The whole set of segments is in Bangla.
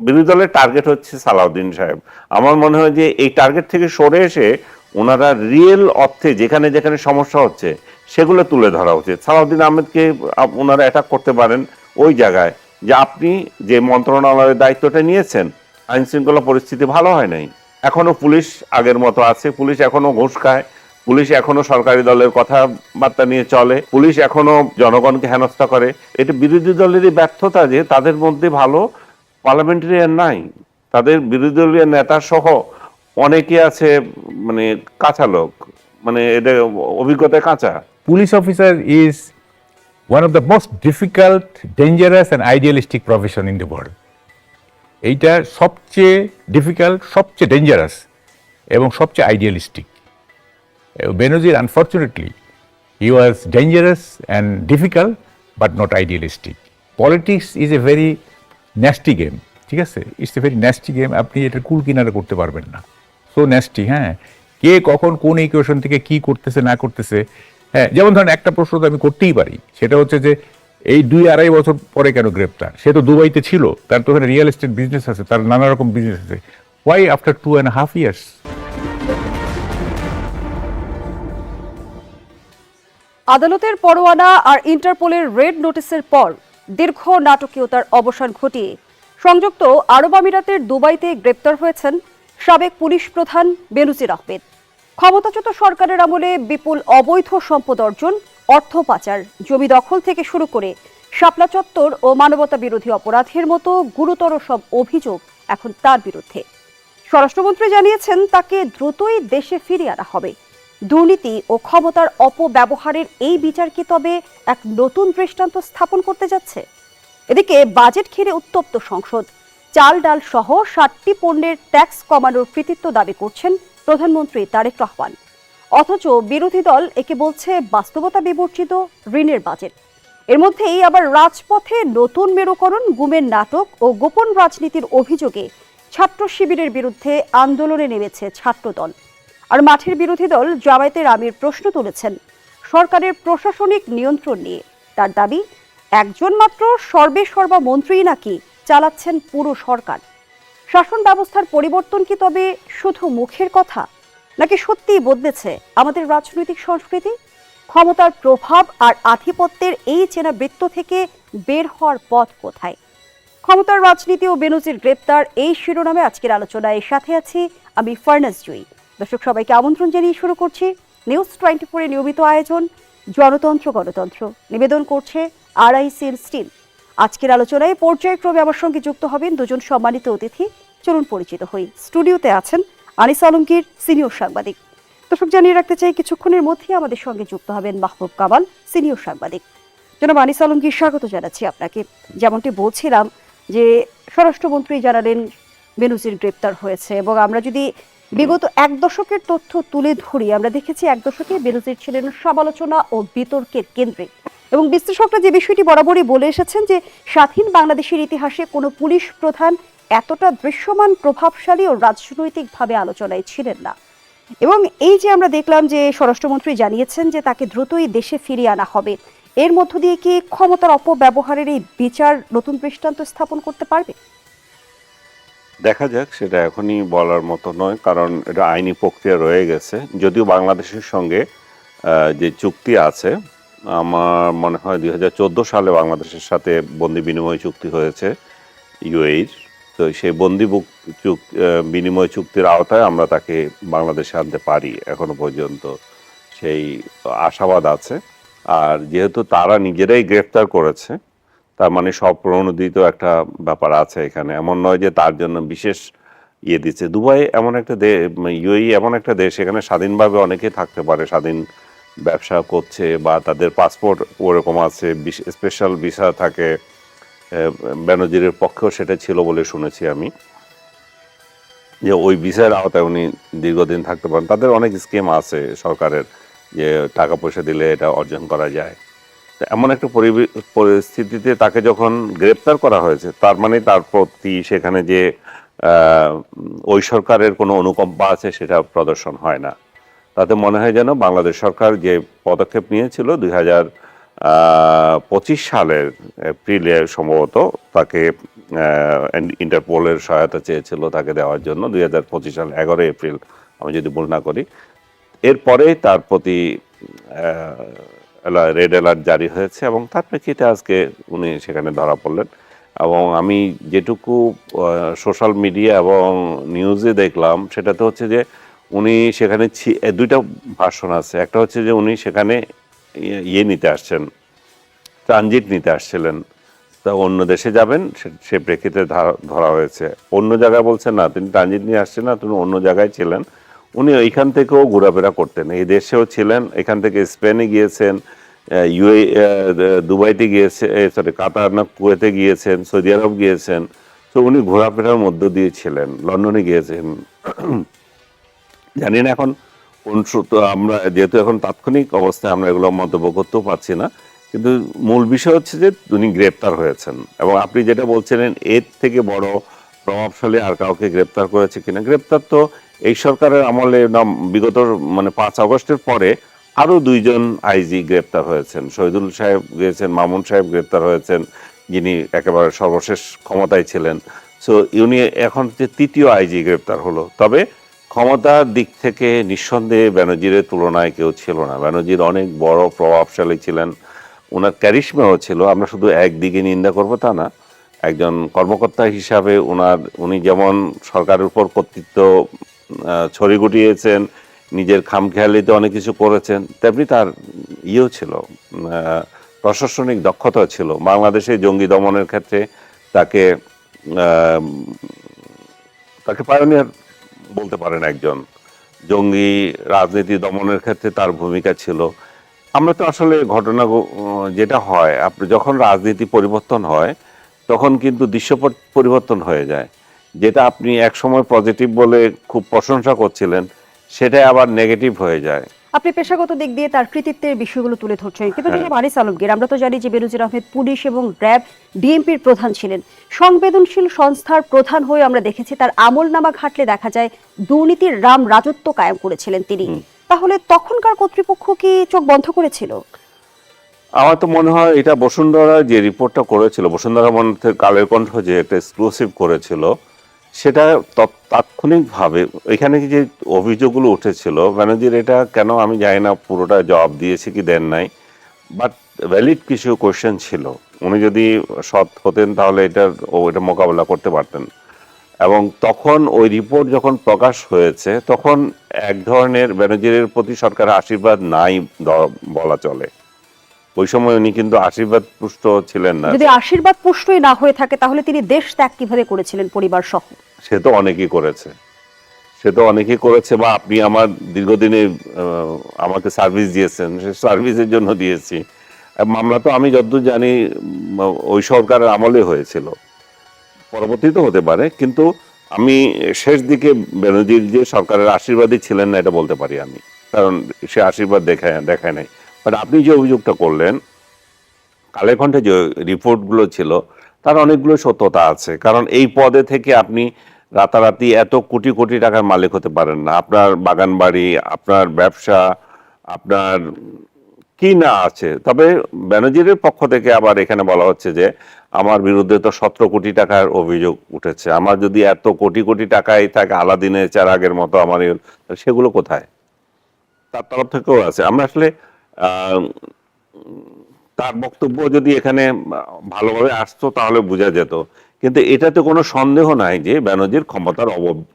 বিরোধী দলের টার্গেট হচ্ছে সালাউদ্দিন সাহেব। আমার মনে হয় যে এই টার্গেট থেকে সরে এসে ওনারা রিয়েল অর্থে যেখানে যেখানে সমস্যা হচ্ছে সেগুলো তুলে ধরা উচিত। সালাউদ্দিন আহমেদকে ওনারা অ্যাটাক করতে পারেন ওই জায়গায় যে আপনি যে মন্ত্রণালয়ের দায়িত্বটা নিয়েছেন, আইন শৃঙ্খলা পরিস্থিতি ভালো হয় নাই, এখনো পুলিশ আগের মতো আছে, পুলিশ এখনো ঘুষ খায়, পুলিশ এখনো সরকারি দলের কথাবার্তা নিয়ে চলে, পুলিশ এখনো জনগণকে হেনস্থা করে। এটা বিরোধী দলেরই ব্যর্থতা যে তাদের মধ্যে ভালো পার্লামেন্টারিয়ান নাই, তাদের বিরোধী দলীয় নেতা সহ অনেকে আছে মানে কাঁচা লোক, মানে এটা অভিজ্ঞতায় কাঁচা। Police officer is one of the most difficult, dangerous and idealistic profession in the world. এইটা সবচেয়ে ডিফিকাল্ট, সবচেয়ে ডেঞ্জারাস এবং সবচেয়ে idealistic. Benazir unfortunately he was dangerous and difficult but not idealistic. Politics is a very nasty game, ঠিক আছে? It's a very nasty game. আপনি এটা কুল কিনারে করতে পারবেন না, সো ন্যাস্টি। হ্যাঁ, কে কখন কোন ইকুয়েশন থেকে কি করতেছে না করতেছে। হ্যাঁ, যেমন ধরেন একটা প্রশ্ন তো আমি করতেই পারি, সেটা হচ্ছে যে এই 2-2.5 বছর পরে কেন গ্রেপ্তার? সে তো দুবাইতে ছিল, তার তো ওখানে রিয়েল এস্টেট বিজনেস আছে, তার নানা রকম বিজনেস আছে। Why after 2.5 years? আদালতের পরোয়ানা আর ইন্টারপোলের রেড নোটিসের পর দীর্ঘ নাটকীয়তার অবসান ঘটিয়ে সংযুক্ত আরব আমিরাতের দুবাইতে গ্রেপ্তার হয়েছেন সাবেক পুলিশ প্রধান বেনজির আহমেদ। ক্ষমতাচ্যুত সরকারের আমলে বিপুল অবৈধ সম্পদ অর্জন, অর্থ পাচার, জমি দখল থেকে শুরু করে শাপলা চত্বর ও মানবতা বিরোধী অপরাধের মতো গুরুতর সব অভিযোগ এখন তার বিরুদ্ধে। স্বরাষ্ট্রমন্ত্রী জানিয়েছেন তাকে দ্রুতই দেশে ফিরিয়ে আনা হবে। দুর্নীতি ও ক্ষমতার অপব্যবহারের এই বিচার কি তবে এক নতুন দৃষ্টান্ত স্থাপন করতে যাচ্ছে? এদিকে বাজেট ঘিরে উত্তপ্ত সংসদ। চাল ডাল সহ 60টি পণ্যের ট্যাক্স কমানোর কৃতিত্ব দাবি করছেন প্রধানমন্ত্রী তারেক রহমান, অথচ বিরোধী দল একে বলছে বাস্তবতা বিবর্জিত ঋণের বাজেট। এর মধ্যেই আবার রাজপথে নতুন মেরুকরণ, গুমের নাটক ও গোপন রাজনীতির অভিযোগে ছাত্র শিবিরের বিরুদ্ধে আন্দোলনে নেমেছে ছাত্রদল। আর মাঠের বিরোধী দল জামায়াতের আমির প্রশ্ন তুলেছেন সরকারের প্রশাসনিক নিয়ন্ত্রণ নিয়ে। তার দাবি, একজন মাত্র সর্বেসর্বা মন্ত্রী নাকি চালাচ্ছেন পুরো সরকার। শাসন ব্যবস্থার পরিবর্তন কি তবে শুধু মুখের কথা, নাকি সত্যিই বদলেছে আমাদের রাজনৈতিক সংস্কৃতি? ক্ষমতার প্রভাব আর আধিপত্যের এই চেনা বৃত্ত থেকে বের হওয়ার পথ কোথায়? ক্ষমতার রাজনীতি ও বেনজির গ্রেপ্তার, এই শিরোনামে আজকের আলোচনায় সাথে আছি আমি ফারনাজ জুই। দর্শক সবাইকে আমন্ত্রণ জানিয়ে শুরু করছি নিউজ 24 এর নিয়মিত আয়োজন জনতন্ত্র গণতন্ত্র। নিবেদন করছে RICL স্টিল। আজকের আলোচনায় পর্যায়ক্রমে আমার সঙ্গে যুক্ত হবেন দুজন সম্মানিত অতিথি। চলুন পরিচিত হই। স্টুডিওতে আছেন আনিস আলমগীর, সিনিয়র সাংবাদিক। দর্শক জানিয়ে রাখতে চাই কিছুক্ষণের মধ্যেই আমাদের সঙ্গে যুক্ত হবেন মাহবুব কামাল, সিনিয়র সাংবাদিক। জনাব আনিস আলমগীর, স্বাগত জানাচ্ছি আপনাকে। যেমনটি বলছিলাম যে স্বরাষ্ট্রমন্ত্রী জানালেন বেনজির গ্রেপ্তার হয়েছে, এবং আমরা যদি বিগত এক দশকের তথ্য তুলে ধরি, আমরা দেখেছি এক দশকে বেনজির ছিলেন সমালোচনা ও বিতর্কের কেন্দ্রে। এবং বিশ্লেষকরা যে বিষয়টি বরাবরই বলে এসেছেন যে স্বাধীন বাংলাদেশের ইতিহাসে কোনো পুলিশ প্রধান এতটা দৃশ্যমান, প্রভাবশালী ও রাজনৈতিকভাবে আলোচনায় ছিলেন না। এবং এই যে আমরা দেখলাম যে স্বরাষ্ট্রমন্ত্রী জানিয়েছেন যে তাকে দ্রুতই দেশে ফিরিয়ে আনা হবে, এর মধ্য দিয়ে কি ক্ষমতার অপব্যবহারের এই বিচার নতুন দৃষ্টান্ত স্থাপন করতে পারবে? দেখা যাক, সেটা এখনই বলার মতো নয়, কারণ এটা আইনি প্রক্রিয়া রয়ে গেছে। যদিও বাংলাদেশের সঙ্গে যে চুক্তি আছে, আমার মনে হয় 2014 সালে বাংলাদেশের সাথে বন্দি বিনিময় চুক্তি হয়েছে UAEর। তো সেই বন্দি বিনিময় চুক্তির আওতায় আমরা তাকে বাংলাদেশে আনতে পারি, এখনো পর্যন্ত সেই আশাবাদ আছে। আর যেহেতু তারা নিজেরাই গ্রেফতার করেছে, তার মানে সব প্রণোদিত একটা ব্যাপার আছে এখানে। এমন নয় যে তার জন্য বিশেষ ইয়ে দিচ্ছে। দুবাই এমন একটা UAE এমন একটা দেশ, এখানে স্বাধীনভাবে অনেকে থাকতে পারে, স্বাধীন ব্যবসা করছে, বা তাদের পাসপোর্ট ওরকম আছে, স্পেশাল ভিসা থাকে। বেনজিরের পক্ষেও সেটা ছিল বলে শুনেছি আমি, যে ওই ভিসার আওতায় উনি দীর্ঘদিন থাকতে পারেন। তাদের অনেক স্কিম আছে সরকারের, যে টাকা পয়সা দিলে এটা অর্জন করা যায়। এমন একটা পরিস্থিতিতে তাকে যখন গ্রেপ্তার করা হয়েছে, তার মানে তার প্রতি সেখানে যে ওই সরকারের কোনো অনুকম্পা আছে সেটা প্রদর্শন হয় না। তাতে মনে হয় যেন বাংলাদেশ সরকার যে পদক্ষেপ নিয়েছিল 2025 সালের এপ্রিলে সম্ভবত তাকে ইন্টারপোলের সহায়তা চেয়েছিল তাকে দেওয়ার জন্য 2025 সাল 11 এপ্রিল, আমি যদি ভুল না করি। এরপরে তার প্রতি রেড অ্যালার্ট জারি হয়েছে এবং তার প্রেক্ষিতে আজকে উনি সেখানে ধরা পড়লেন। এবং আমি যেটুকু সোশ্যাল মিডিয়া এবং নিউজে দেখলাম সেটাতে হচ্ছে যে উনি সেখানে দুইটা ভার্সন আছে। একটা হচ্ছে যে উনি সেখানে ইয়ে নিতে আসছেন, ট্রানজিট নিতে আসছিলেন, তা অন্য দেশে যাবেন, সে প্রেক্ষিতে ধরা হয়েছে। অন্য জায়গায় বলছেন না, তিনি ট্রানজিট নিয়ে আসছেন না, তিনি অন্য জায়গায় ছিলেন। উনি ওইখান থেকেও ঘোরাফেরা করতেন, এই দেশেও ছিলেন, এখান থেকে স্পেনে গিয়েছেন, দুবাইতে গিয়েছে, সরি কাতার না কুয়েতে গিয়েছেন, সৌদি আরব গিয়েছেন। তো উনি ঘোরাফেরার মধ্য দিয়ে ছিলেন, লন্ডনে গিয়েছেন। জানি না এখন কোন আমরা যেহেতু এখন তাৎক্ষণিক অবস্থায় আমরা এগুলো মন্তব্য করতেও পারছি না, কিন্তু মূল বিষয় হচ্ছে যে উনি গ্রেপ্তার হয়েছেন। এবং আপনি যেটা বলছিলেন এর থেকে বড় প্রভাবশালী আর কাউকে গ্রেপ্তার করেছে কিনা, গ্রেপ্তার তো এই সরকারের আমলে বিগত 5 আগস্টের পরে আরো 2জন আইজি গ্রেপ্তার হয়েছেন। শহীদুল সাহেব গিয়েছেন, মামুন সাহেব গ্রেপ্তার হয়েছেন, যিনি একেবারে সর্বশেষ ক্ষমতায় ছিলেন। সো উনি এখন যে 3য় আইজি গ্রেপ্তার হলো। তবে ক্ষমতার দিক থেকে নিঃসন্দেহে ব্যানার্জির তুলনায় কেউ ছিল না। ব্যানার্জির অনেক বড় প্রভাবশালী ছিলেন, ওনার ক্যারিশমাও ছিল। আমরা শুধু একদিকে নিন্দা করবো তা না, একজন কর্মকর্তা হিসাবে উনি যেমন সরকারের উপর কর্তৃত্ব ছড়ি গুটিয়েছেন, নিজের খামখেয়ালিতে অনেক কিছু করেছেন, তেমনি তার ইয়েও ছিল, প্রশাসনিক দক্ষতা ছিল। বাংলাদেশে জঙ্গি দমনের ক্ষেত্রে তাকে পায়োনিয়ার বলতে পারেন, একজন জঙ্গি রাজনীতি দমনের ক্ষেত্রে তার ভূমিকা ছিল। আমরা তো আসলে ঘটনা যেটা হয়, আপনি যখন রাজনীতি পরিবর্তন হয় তখন কিন্তু দৃশ্যপট পরিবর্তন হয়ে যায়। যেটা আপনি একসময় পজিটিভ বলে খুব প্রশংসা করছিলেন, সেটাই আবার নেগেটিভ হয়ে যায়। আপনি পেশাগত দিক দিয়ে তার কৃতিত্বের বিষয়গুলো তুলে ধরছেন, কিন্তু জনাব আনিস আলমগীর, আমরা তো জানি যে বেনজির আহমেদ পুলিশ এবং র্যাব ডিএমপির প্রধান ছিলেন। সংবেদনশীল সংস্থার প্রধান হয়ে আমরা দেখেছি তার আমলনামা ঘাটলে দেখা যায় দুর্নীতির রাজত্ব কায়েম করেছিলেন তিনি। তাহলে তখনকার কর্তৃপক্ষ কি চোখ বন্ধ করেছিল? আমার তো মনে হয় এটা বসুন্ধরা যে রিপোর্টটা করেছিল, বসুন্ধরা মধ্যে কালের কণ্ঠ যে একটা এক্সক্লুসিভ করেছিল, সেটা তাৎক্ষণিকভাবে এখানে যে অভিযোগগুলো উঠেছিল ব্যানার্জির, এটা কেন আমি জানি না পুরোটা জবাব দিয়েছে কি দেন নাই, বাট ভ্যালিড কিছু কোয়েশ্চেন ছিল। উনি যদি সৎ হতেন তাহলে এটা মোকাবেলা করতে পারতেন। এবং তখন ওই রিপোর্ট যখন প্রকাশ হয়েছে তখন এক ধরনের ব্যানার্জির প্রতি সরকারের আশীর্বাদ নাই বলা চলে। ওই সময় উনি কিন্তু আশীর্বাদ পুষ্ট ছিলেন না। যদি আশীর্বাদ পুষ্টই না হয়ে থাকে তাহলে তিনি দেশ ত্যাগ কিভাবে করেছিলেন পরিবার সহ? সে তো অনেকেই করেছে, বা আপনি আমার দীর্ঘদিনে আমাকে সার্ভিস দিয়েছেন, সে সার্ভিসের জন্য দিয়েছি। মামলা তো আমি যতদূর জানি ওই সরকারের আমলে হয়েছিল, পরবর্তীতে হতে পারে, কিন্তু আমি শেষ দিকে ব্যানার্জির যে সরকারের আশীর্বাদই ছিলেন না এটা বলতে পারি আমি, কারণ সে আশীর্বাদ দেখায় নাই। বাট আপনি যে অভিযোগটা করলেন, কালের কণ্ঠে যে রিপোর্টগুলো ছিল তার অনেকগুলো সত্যতা আছে। কারণ এই পদে থেকে আপনি রাতারাতি এত কোটি কোটি টাকার মালিক হতে পারেন না। আপনার বাগান বাড়ি, আপনার ব্যবসা, আপনার কি না আছে। তবে ব্যানার্জির পক্ষ থেকে আবার এখানে বলা হচ্ছে যে আমার বিরুদ্ধে তো 17 কোটি টাকার অভিযোগ উঠেছে। আমার যদি এত কোটি কোটি টাকাই থাকে আলাদিনের চেরাগের মতো, আমার সেগুলো কোথায়? তার তরফ থেকেও আছে। আমরা আসলে তার বক্তব্য যদি এখানে ভালোভাবে আসতো তাহলে বোঝা যেত, কিন্তু এটাতে কোনো সন্দেহ নাই যে ব্যানার্জির ক্ষমতার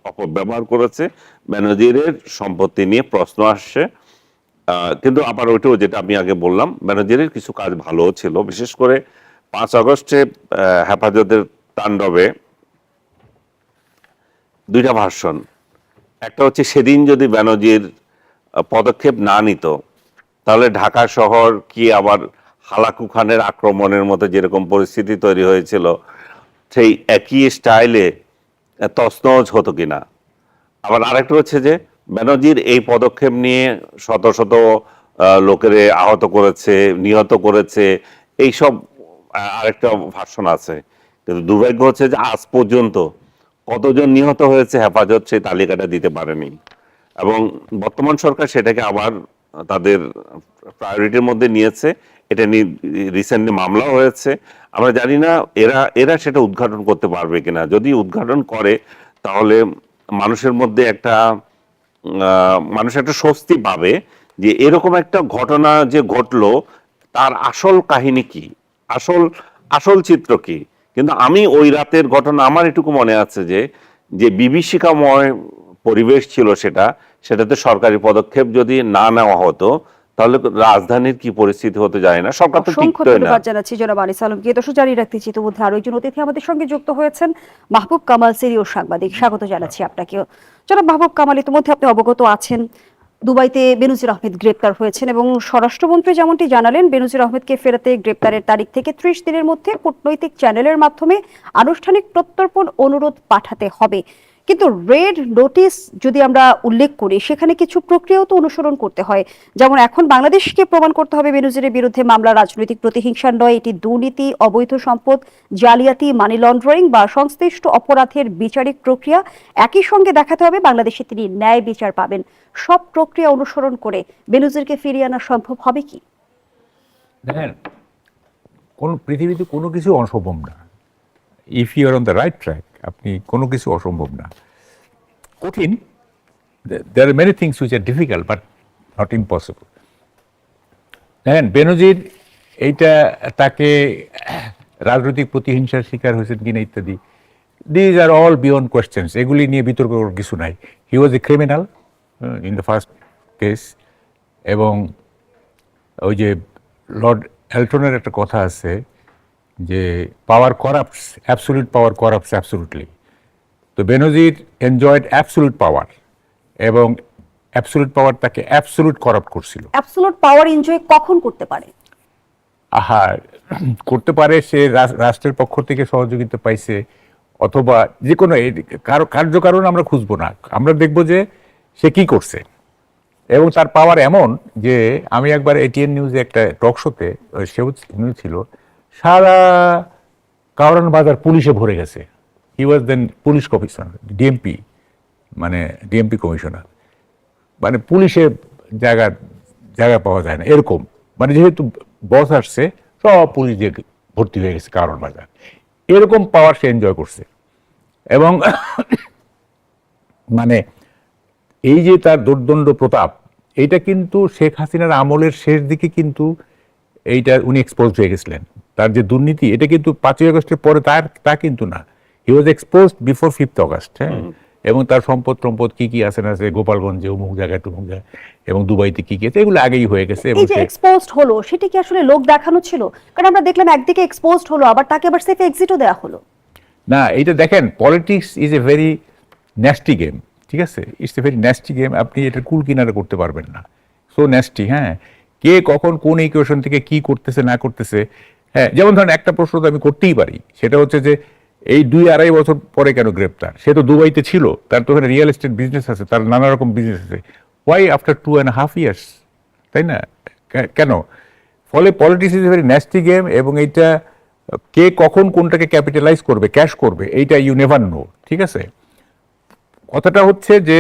অপব্যবহার করেছে, ব্যানার্জির সম্পত্তি নিয়ে প্রশ্ন আসছে। কিন্তু আবার ওইটাও যেটা আমি আগে বললাম, ব্যানার্জির কিছু কাজ ভালোও ছিল। বিশেষ করে 5 আগস্টে হেফাজতের তাণ্ডবে 2টা ভার্সন। একটা হচ্ছে সেদিন যদি ব্যানার্জির পদক্ষেপ না নিত তাহলে ঢাকা শহর কি আবার হালাকু খানের আক্রমণের মতো যেরকম পরিস্থিতি তৈরি হয়েছিল সেই একই স্টাইলে তছনছ হতো কিনা। আবার আরেকটা হচ্ছে যে ব্যানার্জির এই পদক্ষেপ নিয়ে শত শত লোকের আহত করেছে, নিহত করেছে, এইসব আরেকটা ভার্সন আছে। কিন্তু দুর্ভাগ্য হচ্ছে যে আজ পর্যন্ত কতজন নিহত হয়েছে হেফাজত সেই তালিকাটা দিতে পারেনি। এবং বর্তমান সরকার সেটাকে আবার তাদের প্রায়োরিটির মধ্যে নিয়েছে, এটা নিয়ে রিসেন্টলি মামলা হয়েছে। আমরা জানি না এরা সেটা উদ্ঘাটন করতে পারবে কিনা। যদি উদ্ঘাটন করে তাহলে মানুষের মধ্যে মানুষ একটা স্বস্তি পাবে যে এরকম একটা ঘটনা যে ঘটলো তার আসল কাহিনী কি, আসল চিত্র কি। কিন্তু আমি ওই রাতের ঘটনা আমার এটুকু মনে আছে যে বিভীষিকাময় পরিবেশ ছিল সেটাতে সরকারি পদক্ষেপ যদি না নেওয়া হতো তাহলে রাজধানীর কি পরিস্থিতি হতে যায় না। সরকার তো অসংখ্য টিকতোই না। ধন্যবাদ জানাচ্ছি জনাব আনিস আলমকে। দর্শক জানিয়ে রাখতে চাই ইতিমধ্যে আরো একজন অতিথি আমাদের সঙ্গে যুক্ত হয়েছেন, মাহবুব কামাল, সিনিয়র সাংবাদিক। স্বাগত জানাচ্ছি আপনাকেও। জনাব মাহবুব কামাল, ইতিমধ্যে আপনি অবগত আছেন দুবাইতে বেনজির আহমেদ গ্রেপ্তার হয়েছেন এবং স্বরাষ্ট্রমন্ত্রী যেমনটি জানালেন, বেনজির আহমেদকে ফেরাতে গ্রেপ্তারের তারিখ থেকে 30 দিনের মধ্যে কূটনৈতিক চ্যানেলের মাধ্যমে আনুষ্ঠানিক প্রত্যর্পণ অনুরোধ পাঠাতে হবে। কিন্তু রেড নোটিশ যদি আমরা উল্লেখ করি, সেখানে কিছু প্রক্রিয়াও তো অনুসরণ করতে হয়। যেমন এখন বাংলাদেশকে প্রমাণ করতে হবে বেনজিরের বিরুদ্ধে মামলা রাজনৈতিক প্রতিহিংসার নয়, এটি দুর্নীতি, অবৈধ সম্পদ, জালিয়াতি, মানি লন্ডারিং বা সংশ্লিষ্ট অপরাধের বিচারিক প্রক্রিয়া। একই সঙ্গে দেখাতে হবে বাংলাদেশে তিনি ন্যায় বিচার পাবেন। সব প্রক্রিয়া অনুসরণ করে বেনজিরকে ফিরিয়ে আনা সম্ভব হবে কি? দেখেন, কোন পৃথিবীতে কোনো কিছু অসম্ভব না। If you are on the right track, আপনি কোনো কিছু অসম্ভব না। কঠিন, there are many things which are difficult but not impossible. দেখেন, বেনজির এইটা তাকে রাজনৈতিক প্রতিহিংসার শিকার হয়েছেন কিনা ইত্যাদি, these are all beyond questions. এগুলি নিয়ে বিতর্ক করার কিছু নাই। He was a criminal in the first case. এবং ওই যে লর্ড এলটনের একটা কথা আছে যে পাওয়ার করাপ্টস, অ্যাবসোলিউট পাওয়ার করাপ্টস অ্যাবসোলিউটলি। তো বেনজির এনজয়েড অ্যাবসোলিউট পাওয়ার এবং অ্যাবসোলিউট পাওয়ার তাকে অ্যাবসোলিউট করাপ্ট করছিল। অ্যাবসোলিউট পাওয়ার এনজয় কখন করতে পারে? করতে পারে সে রাষ্ট্রের পক্ষ থেকে সহযোগিতা পাইছে, অথবা যে কোনো কার্যকারণ আমরা খুঁজবো না, আমরা দেখব যে সে কি করছে। এবং তার পাওয়ার এমন যে আমি একবার এটিএন নিউজে একটা টক শোতে, সেও ছিল, সারা কাওরান বাজার পুলিশে ভরে গেছে। হি ওয়াজ দেন পুলিশ কমিশনার, ডিএমপি, মানে ডিএমপি কমিশনার। মানে পুলিশে জায়গা পাওয়া যায় না এরকম। মানে যেহেতু বস আসছে, সব পুলিশ দিয়ে ভর্তি হয়ে গেছে কারণ বাজার। এরকম পাওয়ার সে এনজয় করছে। এবং মানে এই যে তার দুর্দণ্ড প্রতাপ, এইটা কিন্তু শেখ হাসিনার আমলের শেষ দিকে কিন্তু এইটা উনি এক্সপোজ হয়ে গেছিলেন। তার যে দুর্নীতি, এটা কিন্তু 5ই আগস্টের পরে তা কিন্তু না। হি ওয়াজ এক্সপোজড বিফোর 5th অগাস্ট। হ্যাঁ, এবং তার সম্পদ কি আছে না আছে, গোপালগঞ্জে অমুক জায়গায় টুমুক জায়গায়, এবং দুবাইতে কি আছে, এগুলো আগেই হয়ে গেছে। এই যে এক্সপোজড হলো, সেটা কি আসলে লোক দেখানো ছিল? কারণ আমরা দেখলাম একদিকে এক্সপোজড হলো, আবার তাকে আবার সেফ এক্সিটও দেওয়া হলো। না, এইটা দেখেন, politics is a very nasty game. ঠিক আছে, it's a very nasty game. আপনি এটা কুল কিনারা করতে পারবেন না, সো ন্যাস্টি। হ্যাঁ, কে কখন কোন ইকুয়েশন থেকে কি করতেছে না করতেছে। হ্যাঁ, যেমন ধরেন একটা প্রশ্ন তো আমি করতেই পারি, সেটা হচ্ছে যে এই 2-2.5 বছর পরে কেন গ্রেপ্তার? সে তো দুবাইতে ছিল, তার তো ওখানে রিয়েল এস্টেট বিজনেস আছে, তার নানা রকম বিজনেস আছে। Why after 2.5 years? তাই না? কেন? ফলে politics is a very nasty game, এবং এইটা কে কখন কোনটাকে ক্যাপিটালাইজ করবে, ক্যাশ করবে, এইটা ইউ নেভার নো। ঠিক আছে, কথাটা হচ্ছে যে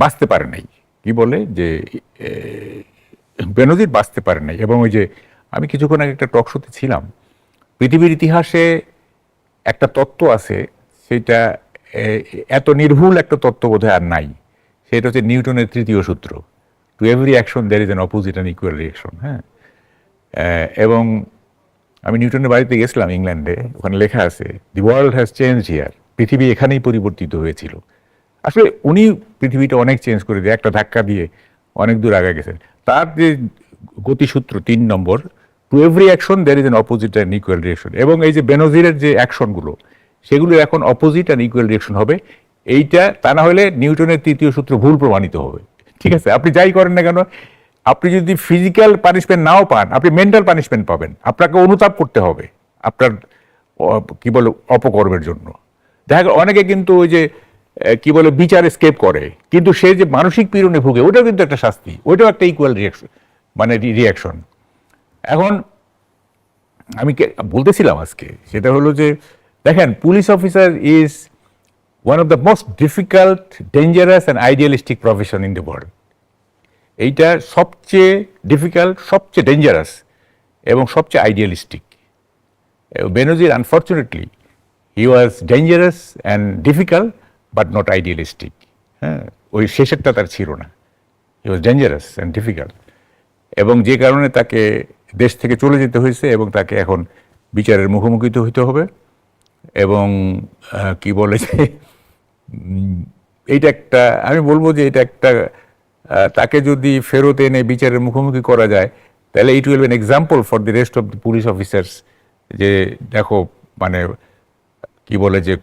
বাঁচতে পারে নাই, কি বলে যে বেনজির বাঁচতে পারে নাই। এবং ওই যে আমি কিছুক্ষণ আগে একটা টক শোতে ছিলাম, পৃথিবীর ইতিহাসে একটা তত্ত্ব আছে, সেটা এত নির্ভুল একটা তত্ত্ব বোধহয় আর নাই। সেটা হচ্ছে নিউটনের 3য় সূত্র, to every action there is an opposite and equal reaction. হ্যাঁ, এবং আমি নিউটনের বাড়িতে গেছিলাম ইংল্যান্ডে, ওখানে লেখা আছে the world has changed here, পৃথিবী এখানেই পরিবর্তিত হয়েছিল। আসলে উনি পৃথিবীটা অনেক চেঞ্জ করে দিয়ে একটা ধাক্কা দিয়ে অনেক দূর আগে গেছেন। তার যে গতিসূত্র 3 নম্বর, to every action there is an opposite and equal reaction. এবং এই যে বেনজিরের যে অ্যাকশনগুলো, সেগুলো এখন অপোজিট অ্যান্ড ইকুয়াল রিঅ্যাকশন হবে। এইটা তা না হলে নিউটনের 3য় সূত্র ভুল প্রমাণিত হবে। ঠিক আছে, আপনি যাই করেন না কেন, আপনি যদি ফিজিক্যাল পানিশমেন্ট নাও পান, আপনি মেন্টাল পানিশমেন্ট পাবেন। আপনাকে অনুতাপ করতে হবে আপনার কি বলে অপকর্মের জন্য। দেখা গেল অনেকে কিন্তু ওই যে কি বলে বিচার এসকেপ করে, কিন্তু সে যে মানসিক পীড়নে ভুগে, ওটাও কিন্তু একটা শাস্তি, ওইটাও একটা ইকুয়াল রিঅ্যাকশন, মানে রিঅ্যাকশন। এখন আমি বলতেছিলাম আজকে, সেটা হলো যে দেখেন, police officer is one of the most difficult, dangerous and idealistic profession in the world. এইটা সবচেয়ে ডিফিকাল্ট, সবচেয়ে ডেঞ্জারাস এবং সবচেয়ে idealistic. Benazir unfortunately he was dangerous and difficult but not idealistic. হ্যাঁ, ওই শেষেরটা তার ছিল না। হি ওয়াজ ডেঞ্জারাস অ্যান্ড ডিফিকাল্ট, এবং যে কারণে তাকে দেশ থেকে চলে যেতে হয়েছে এবং তাকে এখন বিচারের মুখোমুখি হইতে হবে। এবং কি বলে যে এইটা একটা, আমি বলবো যে এটা একটা, তাকে যদি ফেরত এনে বিচারের মুখোমুখি করা যায় তাহলে it will be an example for the rest of the police officers, যে দেখো মানে কি বলে যে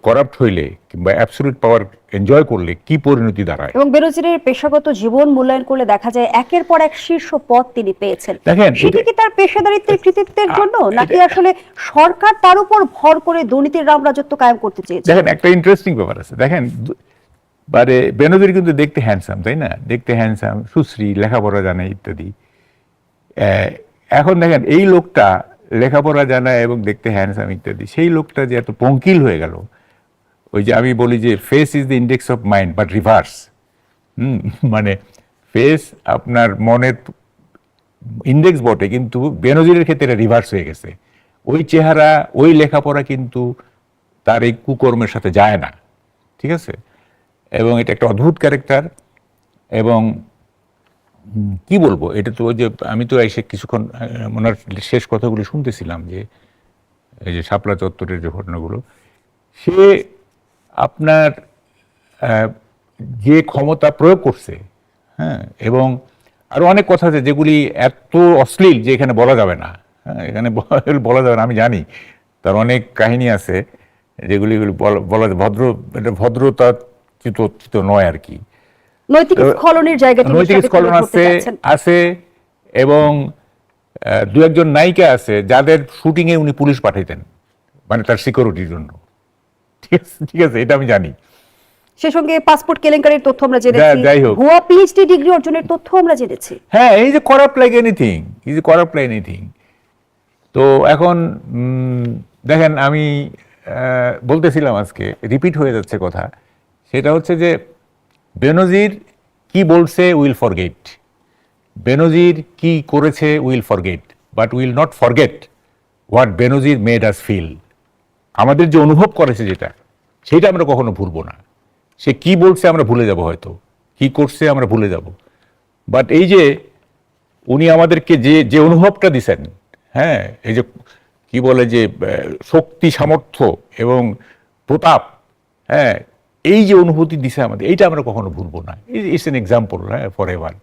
করাপ্ট হইলে কিংবা অ্যাবসলিউট পাওয়ার এনজয় করলে কি পরিণতি দাঁড়ায়। এবং বেনজিরের পেশাগত জীবন মূল্যায়ন করলে দেখা যায় একের পর এক শীর্ষ পদ তিনি পেয়েছেন। দেখেন, সেটা কি তার পেশাদারিত্বের কৃতিত্বের জন্য, নাকি আসলে সরকার তার উপর ভর করে দুর্নীতির রামরাজত্ব কায়েম করতে চেয়েছে? দেখেন, একটা ইন্টারেস্টিং ব্যাপার আছে। দেখেন, মানে বেনজির কিন্তু দেখতে হ্যান্ডসাম, তাই না? দেখতে হ্যান্ডসাম, সুশ্রী, লেখাপড়া জানে ইত্যাদি। এখন দেখেন, এই লোকটা লেখাপড়া জানা এবং দেখতে হ্যান্ডসাম ইত্যাদি, সেই লোকটা যে এত পঙ্কিল হয়ে গেল, ওই যে আমি বলি যে face is the index of mind but reverse. মানে ফেস আপনার মনের ইন্ডেক্স বটে, কিন্তু বেনজিরের ক্ষেত্রে এটা রিভার্স হয়ে গেছে। ওই চেহারা, ওই লেখাপড়া কিন্তু তার এই কুকর্মের সাথে যায় না, ঠিক আছে? এবং এটা একটা অদ্ভুত ক্যারেক্টার। এবং কি বলবো, এটা তো ওই যে আমি তো এসে কিছুক্ষণ ওনার শেষ কথাগুলো শুনতেছিলাম, যে এই যে শাপলা চত্বরের যে ঘটনাগুলো, সে আপনার যে ক্ষমতা প্রয়োগ করছে, হ্যাঁ, এবং আরো অনেক কথা আছে যেগুলি এত অশ্লীল যে এখানে বলা যাবে না। হ্যাঁ, এখানে বলা যাবে না, আমি জানি তার অনেক কাহিনী আছে যেগুলি বলা ভদ্রতা চিত নয় আর কি। নৈতিক স্খলনের জায়গা তিনি নৈতিক সাবিত স্খলন করতে চাচ্ছেন। আছে, এবং দু একজন নায়িকা আছে যাদের শুটিং এ উনি পুলিশ পাঠাইতেন, মানে তার সিকিউরিটির জন্য। ঠিক আছে, এটা আমি জানি। সে সঙ্গে পাসপোর্ট কেলেঙ্কারির তথ্য আমরা জেনেছি, যাই হোক, ভুয়া পিএইচডি ডিগ্রি অর্জনের তথ্য আমরা জেনেছি। হ্যাঁ, এই যে corrupt like anything, is corrupt like anything. তো এখন দেখেন, আমি বলতেছিলাম আজকে রিপিট হয়ে যাচ্ছে কথা, সেটা হচ্ছে যে বেনজির কি বলছে উইল ফরগেট, বেনজির কি করেছে will forget, but will not forget what Benazir made us feel. আমাদের যে অনুভব করেছে যেটা, সেটা আমরা কখনো ভুলবো না। সে কি বলছে আমরা ভুলে যাব, হয়তো কি করছে আমরা ভুলে যাব, বাট এই যে উনি আমাদেরকে যে যে অনুভবটা দিছেন, হ্যাঁ, এই যে কি বলে যে শক্তি, সামর্থ্য এবং প্রতাপ, হ্যাঁ, এই যে অনুভূতি দিছে আমাদের, এইটা আমরা কখনো ভুলবো না। ইটস এন এক্সাম্পল, হ্যাঁ, ফর এভার।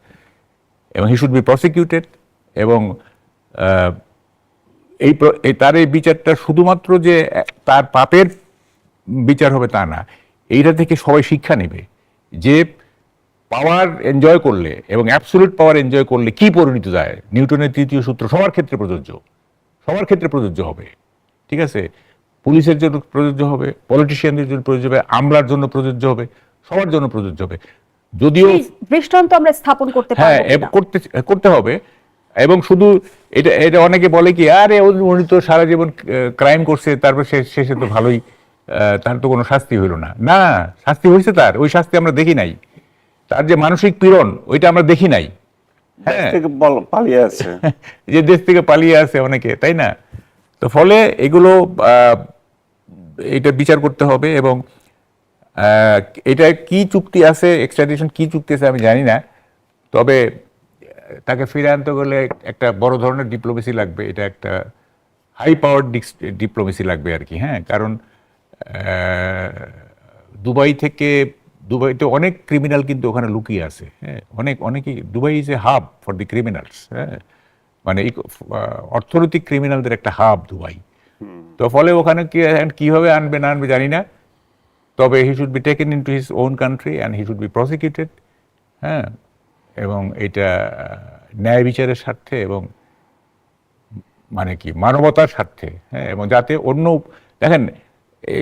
এবং হি শুড বি প্রসিকিউটেড। এবং তার এই বিচারটা শুধুমাত্র যে তার পাপের বিচার হবে তা না, এইটা থেকে সবাই শিক্ষা নেবে যে পাওয়ার এনজয় করলে এবং অ্যাবসলিউট পাওয়ার এনজয় করলে কি পরিণতি যায়। নিউটনের তৃতীয় সূত্র সবার ক্ষেত্রে প্রযোজ্য, সবার ক্ষেত্রে প্রযোজ্য হবে, ঠিক আছে? পুলিশের জন্য প্রযোজ্য হবে, পলিটিশিয়ানদের জন্য প্রযোজ্য হবে, আমলার জন্য প্রযোজ্য হবে, সবার জন্য প্রযোজ্য হবে। যদিও দৃষ্টান্ত আমরা স্থাপন করতে হ্যাঁ করতে হবে। এবং শুধু এটা এটা অনেকে বলে কি, আরে উনি তো সারা জীবন ক্রাইম করছে, তারপর শেষে তো ভালোই, তার তো কোনো শাস্তি হইল না। না, শাস্তি হয়েছে তার, ওই শাস্তি আমরা দেখি নাই। তার যে মানসিক পীড়ন, ওইটা আমরা দেখি নাই। হ্যাঁ, পালিয়ে আছে, যে দেশ থেকে পালিয়ে আছে অনেকে, তাই না? তো ফলে এগুলো এটা বিচার করতে হবে। এবং এটা কি চুক্তি আছে, এক্সট্রাডিশন কি চুক্তি আছে আমি জানি না, তবে তাকে ফিরে আনতে গেলে একটা বড় ধরনের ডিপ্লোমেসি লাগবে, এটা একটা হাই পাওয়ার ডিপ্লোমেসি লাগবে আর কি। হ্যাঁ, কারণ দুবাইতে অনেক ক্রিমিনাল কিন্তু ওখানে লুকিয়ে আছে। হ্যাঁ, অনেকেই, Dubai is a hub for the criminals. হ্যাঁ, মানে অর্থনৈতিক ক্রিমিনালদের একটা হাব দুবাই। তো ফলে ওখানে কিভাবে আনবে না আনবে জানি না, তবে he should be taken in to his own country and he should be prosecuted. হ্যাঁ, এবং এটা ন্যায় বিচারের স্বার্থে এবং মানে কি মানবতার স্বার্থে। হ্যাঁ, এবং যাতে অন্য, দেখেন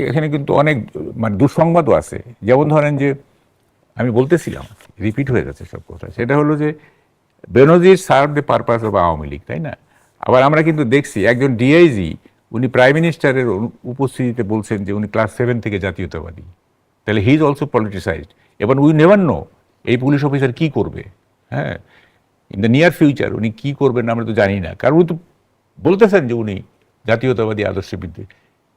এখানে কিন্তু অনেক মানে দুঃসংবাদও আছে। যেমন ধরেন যে আমি বলতেছিলাম, রিপিট হয়ে যাচ্ছে সব কথা, সেটা হলো যে Benazir serve the purpose of Awami League, তাই না? আবার আমরা কিন্তু দেখছি একজন ডিআইজি, উনি প্রাইম মিনিস্টারের উপস্থিতিতে বলছেন যে উনি ক্লাস 7 থেকে জাতীয়তাবাদী। তাহলে হি ইজ অলসো পলিটিসাইজড। এবং উই নেভার নো এই পুলিশ অফিসার কি করবে। হ্যাঁ, ইন দ্য নিয়ার ফিউচার উনি কি করবেন আমরা তো জানি না, কারণ উনি তো বলতেছেন যে উনি জাতীয়তাবাদী আদর্শের বিরুদ্ধে,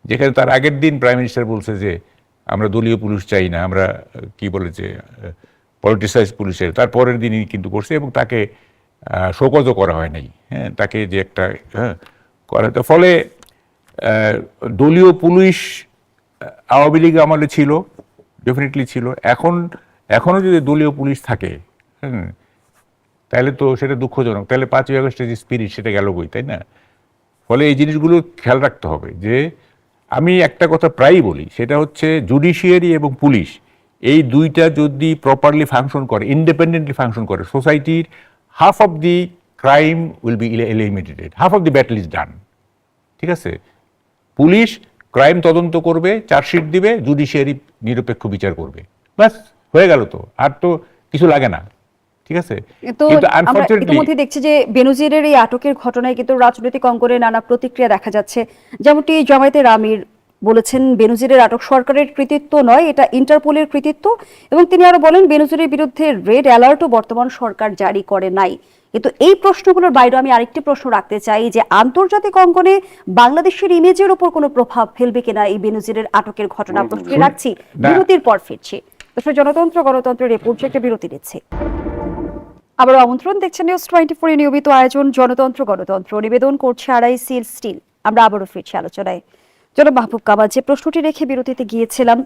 যেখানে তার আগের দিন প্রাইম মিনিস্টার বলছে যে আমরা দলীয় পুলিশ চাই না, আমরা কি বলে যে পলিটিসাইজ পুলিশের, তার পরের দিনই কিন্তু করছে এবং তাকে শোকজও করা হয় নাই। হ্যাঁ, তাকে যে একটা করা, তো ফলে দলীয় পুলিশ আওয়ামী লীগ আমলে ছিল, ডেফিনেটলি ছিল, এখনো যদি দলীয় পুলিশ থাকে, হ্যাঁ, তাহলে তো সেটা দুঃখজনক, তাহলে 5ই আগস্টের যে স্পিরিট সেটা গেল বই, তাই না? ফলে এই জিনিসগুলো খেয়াল রাখতে হবে যে আমি একটা কথা প্রায়ই বলি, সেটা হচ্ছে জুডিশিয়ারি এবং পুলিশ এই দুইটা যদি প্রপারলি ফাংশন করে, ইন্ডিপেন্ডেন্টলি ফাংশন করে, সোসাইটির half of the crime will be eliminated, half of the battle is done. ঠিক আছে, পুলিশ ক্রাইম তদন্ত করবে, চার্জশিট দিবে, জুডিশিয়ারি নিরপেক্ষ বিচার করবে, ব্যাস হয়ে গেল, তো আর তো কিছু লাগে না। ঠিক আছে, তো কিন্তু আমরা আনফরচুনেটলি ইতিমধ্যে দেখছি যে বেনজিরের এই আটকের ঘটনায় কিন্তু রাজনৈতিক অঙ্গনে নানা প্রতিক্রিয়া দেখা যাচ্ছে। যেমনটি জামায়াতের আমির বলেছেন, বেনজিরের আটক সরকারের কৃতিত্ব নয়, এটা ইন্টারপোলের কৃতিত্ব। এবং তিনি আরো বলেন, বেনজিরের বিরুদ্ধে রেড অ্যালার্টও বর্তমান সরকার জারি করে নাই। কিন্তু এই প্রশ্নগুলোর বাইরে আমি আরেকটি প্রশ্ন রাখতে চাই যে আন্তর্জাতিক অঙ্গনে বাংলাদেশের ইমেজের উপর কোনো প্রভাব ফেলবে কিনা এই বেনজিরের আটকের ঘটনা, প্রশ্ন রাখছি। বিরতির পর ফিরছি। দর্শক, জনতন্ত্র গণতন্ত্রের রিপোর্ট একটা বিরতি দিচ্ছে। আবার আমন্ত্রণ, দেখছেন নিউজ 24 নিয়মিত আয়োজন জনতন্ত্র গণতন্ত্র, নিবেদন করছে আরআইসি স্টিল। আমরা আবারও ফিরছি আলোচনায়। জনাব মাহবুব কামাল, যে প্রশ্নটি রেখে বিরতিতে গিয়েছিলাম,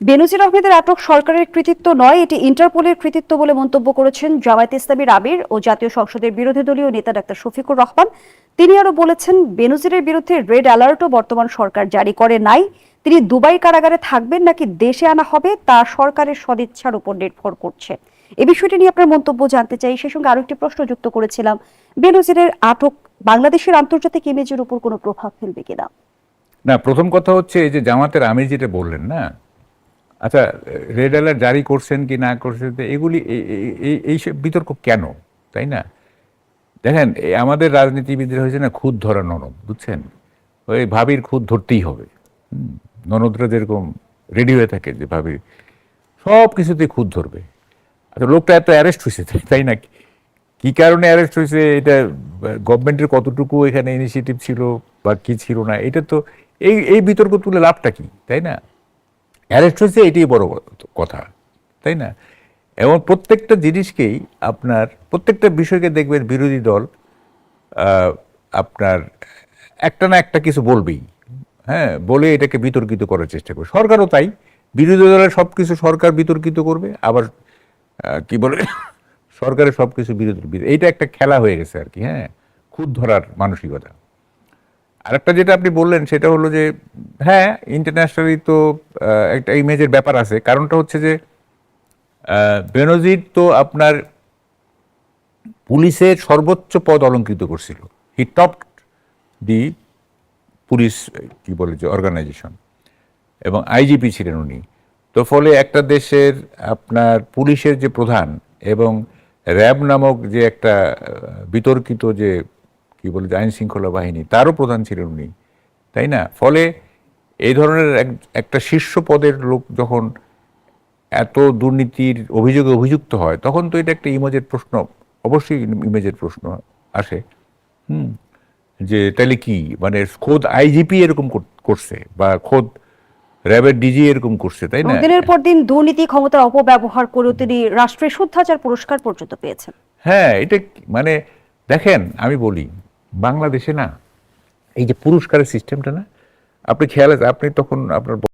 বেনজির আহমেদের আটক সরকারের কৃতিত্ব নয়, এটি ইন্টারপোলের কৃতিত্ব বলে মন্তব্য করেছেন জামায়াতে ইসলামীর আমির ও জাতীয় সংসদের বিরোধী দলীয় নেতা ডাক্তার শফিকুর রহমান। তিনি আরো বলেছেন, বেনজিরের বিরুদ্ধে রেড অ্যালার্টও বর্তমান সরকার জারি করে নাই। তিনি দুবাই কারাগারে থাকবেন নাকি দেশে আনা হবে তা সরকারের সদিচ্ছার উপর নির্ভর করছে। এই বিষয়টি নিয়ে আপনার মন্তব্য জানতে চাই। সেই সঙ্গে আরো একটি প্রশ্ন যুক্ত করেছিলাম, বেনজিরের আটক বাংলাদেশের আন্তর্জাতিক ইমেজের উপর কোনো প্রভাব ফেলবে কিনা? না, প্রথম কথা হচ্ছে এই যে জামাতের আমির যেটা বললেন না, আচ্ছা, রেড অ্যালার্ট জারি করছেন কি না করছেন, এগুলি এইসব বিতর্ক কেন, তাই না? দেখেন, আমাদের রাজনীতিবিদরা হয়েছে না খুদ ধরা ননদ, বুঝছেন? ওই ভাবির খুদ ধরতেই হবে। ননদরা যেরকম রেডি হয়ে থাকে যে ভাবির সব কিছুতেই খুদ ধরবে। আচ্ছা, লোকটা এত অ্যারেস্ট হয়েছে, তাই না? কি কারণে অ্যারেস্ট হয়েছে, এটা গভর্নমেন্টের কতটুকু এখানে ইনিশিয়েটিভ ছিল বা কি ছিল না, এটা তো এই বিতর্ক তুলে লাভটা কি, তাই না? অ্যারেস্ট হয়েছে, এটাই বড় কথা, তাই না? এবং প্রত্যেকটা জিনিসকেই আপনার প্রত্যেকটা বিষয়কে দেখবেন বিরোধী দল আপনার একটা না একটা কিছু বলবেই, হ্যাঁ, বলে এটাকে বিতর্কিত করার চেষ্টা করবে। সরকারও তাই, বিরোধী দলের সব কিছু সরকার বিতর্কিত করবে, আবার কি বলে সরকারের সব কিছু বিরোধী, এইটা একটা খেলা হয়ে গেছে আর কি, হ্যাঁ, খুদ ধরার মানসিকতা। আরেকটা যেটা আপনি বললেন সেটা হলো যে হ্যাঁ, ইন্টারন্যাশনালি তো একটা ইমেজের ব্যাপার আছে। কারণটা হচ্ছে যে বেনজির তো আপনার পুলিশের সর্বোচ্চ পদ অলঙ্কৃত করছিল, হি টপ দি পুলিশ কি বলে যে অর্গানাইজেশন, এবং আইজিপি ছিলেন উনি। তো ফলে একটা দেশের আপনার পুলিশের যে প্রধান এবং র্যাব নামক যে একটা বিতর্কিত যে কি বলে যে আইন শৃঙ্খলা বাহিনী, তারও প্রধান ছিলেন উনি, তাই না? ফলে এই ধরনের একটা শীর্ষ পদের লোক যখন এত দুর্নীতির অভিযোগে অভিযুক্ত হয়, তখন তো এটা একটা ইমেজের প্রশ্ন, অবশ্যই ইমেজের প্রশ্ন আসে। যে তাহলে কি মানে খোদ আইজিপি এরকম করছে বা খোদ র্যাবের ডিজি এরকম করছে, তাই না? দিনের পর দিন দুর্নীতি, ক্ষমতার অপব্যবহার করে তিনি রাষ্ট্রীয় শুদ্ধাচার পুরস্কার পর্যন্ত পেয়েছেন। হ্যাঁ, এটা মানে দেখেন, আমি বলি বাংলাদেশে না এই যে পুরস্কারের সিস্টেমটা না, আপনি খেয়াল আছে, আপনি তখন আপনার